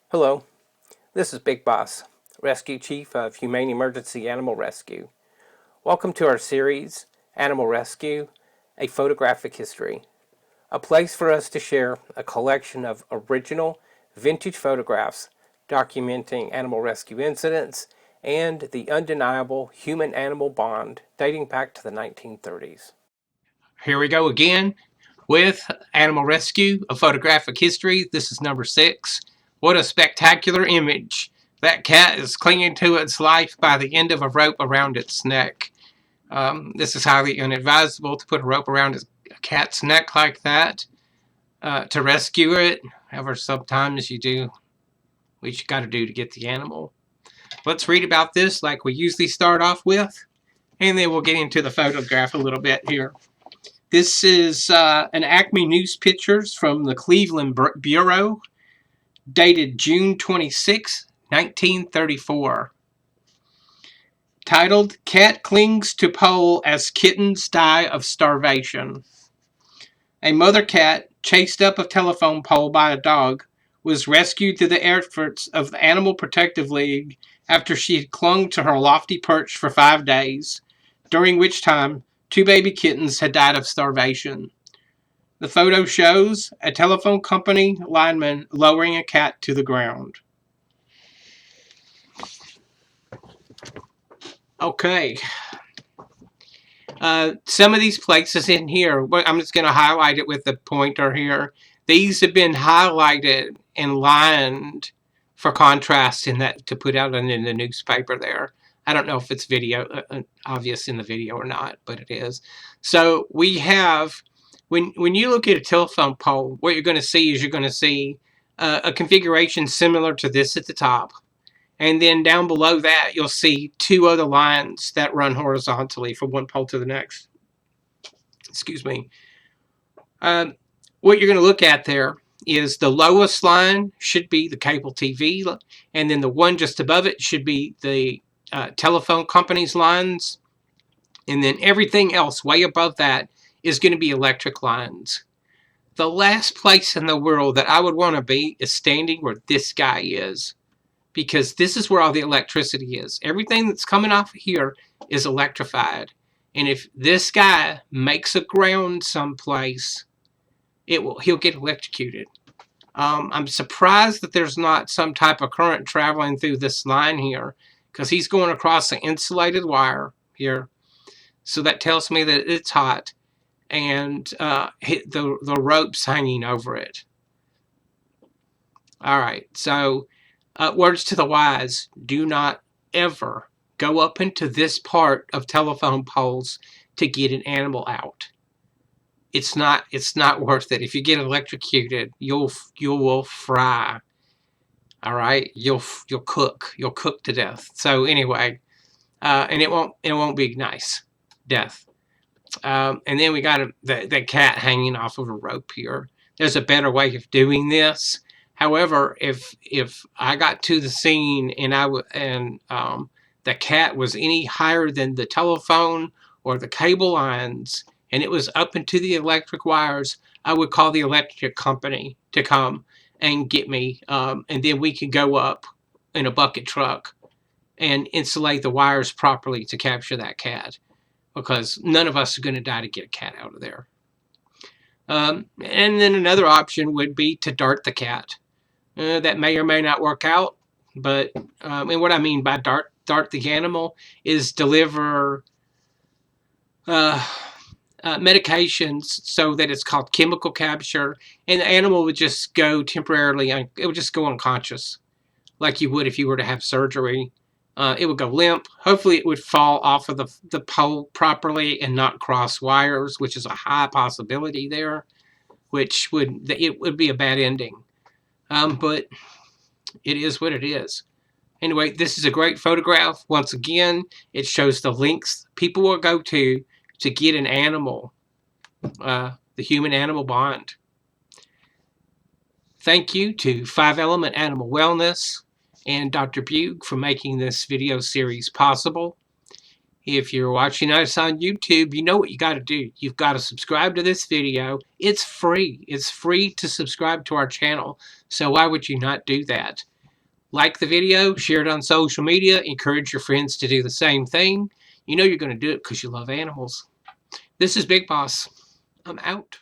Hello, this is Big Boss, Rescue Chief of Humane Emergency Animal Rescue. Welcome to our series, Animal Rescue, A Photographic History, a place for us to share a collection of original, vintage photographs documenting animal rescue incidents and the undeniable human-animal bond dating back to the 1930s. Here we go again with Animal Rescue, a photographic history. This is number 6. What a spectacular image. That cat is clinging to its life by the end of a rope around its neck. This is highly inadvisable to put a rope around a cat's neck like that to rescue it. However, sometimes you do what you got to do to get the animal. Let's read about this like we usually start off with, and then we'll get into the photograph a little bit here. This is an Acme News Pictures from the Cleveland Bureau, dated June 26, 1934. Titled, Cat Clings to Pole as Kittens Die of Starvation. A mother cat, chased up a telephone pole by a dog, was rescued through the efforts of the Animal Protective League after she had clung to her lofty perch for 5 days, during which time 2 baby kittens had died of starvation. The photo shows a telephone company lineman lowering a cat to the ground. Okay. Some of these places in here, I'm just going to highlight it with the pointer here. These have been highlighted and lined for contrast in that to put out in the newspaper there. I don't know if it's obvious in the video or not, but it is. So we have, when you look at a telephone pole, what you're going to see is a configuration similar to this at the top. And then down below that, you'll see 2 other lines that run horizontally from one pole to the next. Excuse me. What you're going to look at there is the lowest line should be the cable TV, and then the one just above it should be the telephone company's lines, and then everything else way above that is going to be electric lines. The last place in the world that I would want to be is standing where this guy is, because this is where all the electricity is. Everything that's coming off of here is electrified, and if this guy makes a ground someplace, he'll get electrocuted. I'm surprised that there's not some type of current traveling through this line here, because he's going across the insulated wire here. So that tells me that it's hot, and the rope's hanging over it. All right, so words to the wise: do not ever go up into this part of telephone poles to get an animal out. It's not worth it. If you get electrocuted, you will fry. All right, you'll cook to death. So anyway, and it won't be nice death. And then we got the cat hanging off of a rope here. There's a better way of doing this. However, if I got to the scene and the cat was any higher than the telephone or the cable lines, and it was up into the electric wires, I would call the electric company to come and get me, and then we could go up in a bucket truck and insulate the wires properly to capture that cat, because none of us are going to die to get a cat out of there. And then another option would be to dart the cat. That may or may not work out, but and what I mean by dart the animal is deliver medications so that it's called chemical capture, and the animal would just go temporarily, it would just go unconscious, like you would if you were to have surgery. It would go limp. Hopefully it would fall off of the pole properly and not cross wires, which is a high possibility there, which would be a bad ending. But it is what it is. Anyway, this is a great photograph. Once again, it shows the links people will go to get an animal, the human-animal bond. Thank you to 5 Element Animal Wellness and Dr. Bug for making this video series possible. If you're watching us on YouTube, you know what you got to do. You've got to subscribe to this video. It's free. It's free to subscribe to our channel. So why would you not do that? Like the video, share it on social media, encourage your friends to do the same thing. You know you're going to do it because you love animals. This is Big Boss. I'm out.